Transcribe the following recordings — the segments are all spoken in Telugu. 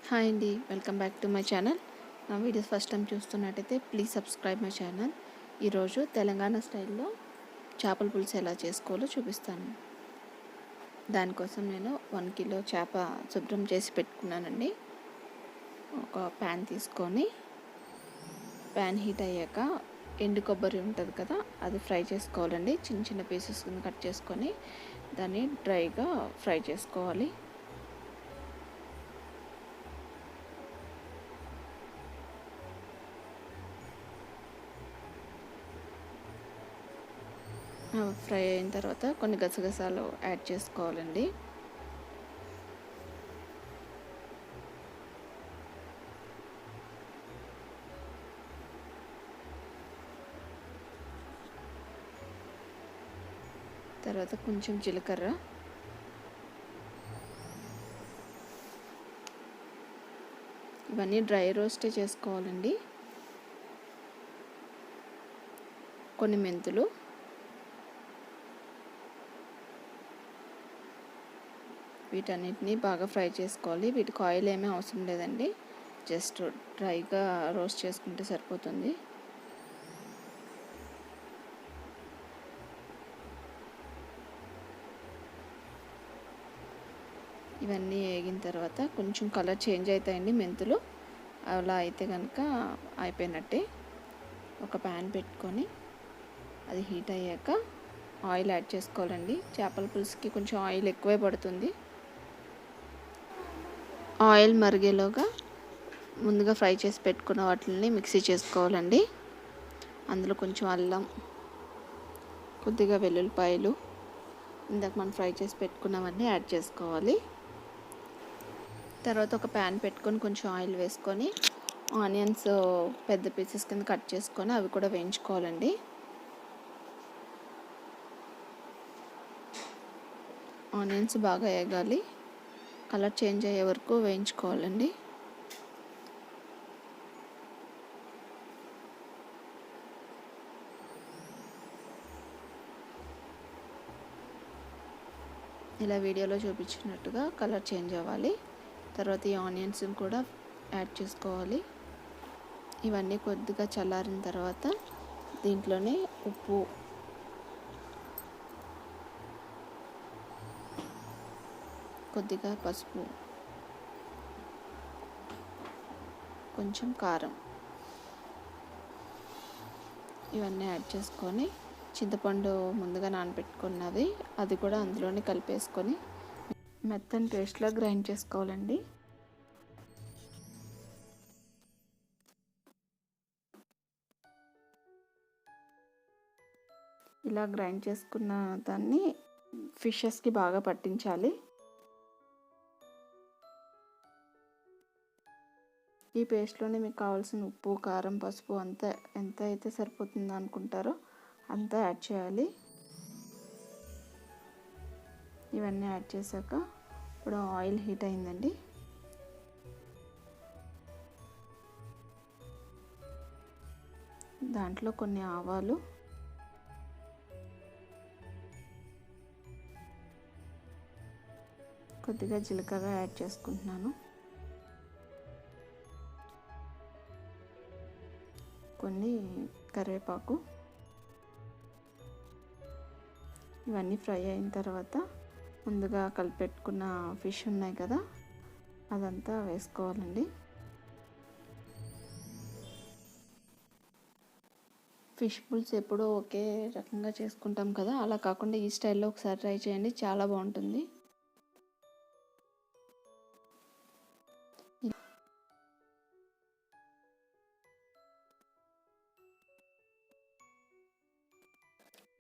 హాయ్ అండి, welcome back to my channel. నా వీడియోస్ ఫస్ట్ టైం చూస్తున్నట్టయితే ప్లీజ్ సబ్స్క్రైబ్ మై ఛానల్. ఈరోజు తెలంగాణ స్టైల్లో చేపల పులుసు ఎలా చేసుకోవాలో చూపిస్తాను. దానికోసం నేను 1 కిలో చేప శుభ్రం చేసి పెట్టుకున్నానండి. ఒక ప్యాన్ తీసుకొని ప్యాన్ హీట్ అయ్యాక ఎండు కొబ్బరి ఉంటుంది కదా, అది ఫ్రై చేసుకోవాలండి. చిన్న చిన్న పీసెస్ కింద కట్ చేసుకొని దాన్ని డ్రైగా ఫ్రై చేసుకోవాలి. ఫ్రై అయిన తర్వాత కొన్ని గసగసాలు యాడ్ చేసుకోవాలండి. తర్వాత కొంచెం జీలకర్ర, ఇవన్నీ డ్రై రోస్టే చేసుకోవాలండి. కొన్ని మెంతులు, వీటన్నిటిని బాగా ఫ్రై చేసుకోవాలి. వీటికి ఆయిల్ ఏమీ అవసరం లేదండి, జస్ట్ డ్రైగా రోస్ట్ చేసుకుంటే సరిపోతుంది. ఇవన్నీ వేగిన తర్వాత కొంచెం కలర్ చేంజ్ అవుతాయండి మెంతులు. అలా అయితే కనుక అయిపోయినట్టే. ఒక ప్యాన్ పెట్టుకొని అది హీట్ అయ్యాక ఆయిల్ యాడ్ చేసుకోవాలండి. చేపల పులుసుకి కొంచెం ఆయిల్ ఎక్కువే పడుతుంది. ఆయిల్ మరిగేలోగా ముందుగా ఫ్రై చేసి పెట్టుకున్న వాటిని మిక్సీ చేసుకోవాలండి. అందులో కొంచెం అల్లం, కొద్దిగా వెల్లుల్లిపాయలు, ఇందాక మనం ఫ్రై చేసి పెట్టుకున్నవన్నీ యాడ్ చేసుకోవాలి. తర్వాత ఒక ప్యాన్ పెట్టుకొని కొంచెం ఆయిల్ వేసుకొని ఆనియన్స్ పెద్ద పీసెస్ కింద కట్ చేసుకొని అవి కూడా వేయించుకోవాలండి. ఆనియన్స్ బాగా వేగాలి, కలర్ చేంజ్ అయ్యే వరకు వేయించుకోవాలండి. ఇలా వీడియోలో చూపించినట్టుగా కలర్ చేంజ్ అవ్వాలి. తర్వాత ఈ ఆనియన్స్ కూడా యాడ్ చేసుకోవాలి. ఇవన్నీ కొద్దిగా చల్లారిన తర్వాత దీంట్లోనే ఉప్పు, కొద్దిగా పసుపు, కొంచెం కారం, ఇవన్నీ యాడ్ చేసుకొని చింతపండు ముందుగా నానబెట్టుకున్నది అది కూడా అందులోనే కలిపేసుకొని మెత్తని పేస్ట్లా గ్రైండ్ చేసుకోవాలండి. ఇలా గ్రైండ్ చేసుకున్న దాన్ని ఫిషెస్కి బాగా పట్టించాలి. ఈ పేస్ట్లోనే మీకు కావాల్సిన ఉప్పు, కారం, పసుపు ఎంత అయితే సరిపోతుందో అనుకుంటారో అంతా యాడ్ చేయాలి. ఇవన్నీ యాడ్ చేశాక ఇప్పుడు ఆయిల్ హీట్ అయిందండి. దాంట్లో కొన్ని ఆవాలు, కొద్దిగా జీలకర్ర యాడ్ చేసుకుంటున్నాను, కొన్ని కరివేపాకు. ఇవన్నీ ఫ్రై అయిన తర్వాత ముందుగా కలిపెట్టుకున్న ఫిష్ ఉన్నాయి కదా, అదంతా వేసుకోవాలండి. ఫిష్ పులుసు ఎప్పుడూ ఒకే రకంగా చేసుకుంటాం కదా, అలా కాకుండా ఈ స్టైల్లో ఒకసారి ట్రై చేయండి, చాలా బాగుంటుంది.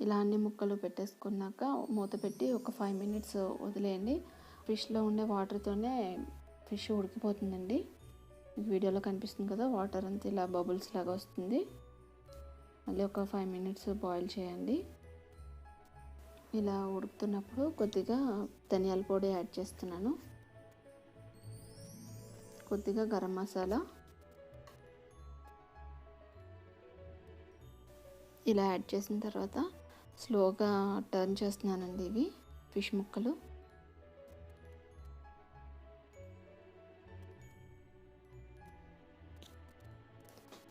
ఇలా అన్ని ముక్కలు పెట్టేసుకున్నాక మూత పెట్టి ఒక 5 minutes వదిలేయండి. ఫిష్లో ఉండే వాటర్తోనే ఫిష్ ఉడికిపోతుందండి. వీడియోలో కనిపిస్తుంది కదా, వాటర్ అంతా ఇలా బబుల్స్ లాగా వస్తుంది. మళ్ళీ ఒక 5 minutes బాయిల్ చేయండి. ఇలా ఉడుకుతున్నప్పుడు కొద్దిగా ధనియాల పొడి యాడ్ చేస్తున్నాను, కొద్దిగా గరం మసాలా ఇలా యాడ్ చేసిన తర్వాత స్లోగా టర్న్ చేస్తున్నానండి. ఇవి ఫిష్ ముక్కలు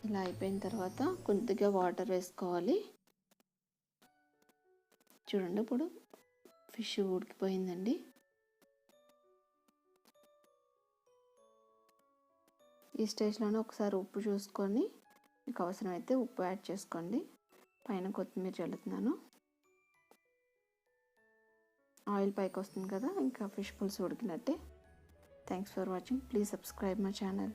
ఇలా అయిపోయిన తర్వాత కొద్దిగా వాటర్ వేసుకోవాలి. చూడండి ఇప్పుడు ఫిష్ ఉడికిపోయిందండి. ఈ స్టేజ్లోనే ఒకసారి ఉప్పు చూసుకొని మీకు అవసరమైతే ఉప్పు యాడ్ చేసుకోండి. పైన కొత్తిమీర చల్లుతున్నాను. ఆయిల్ పైకి వస్తుంది కదా, ఇంకా ఫిష్ పులుసు ఉడికినట్టే. Thanks for watching. Please subscribe my channel.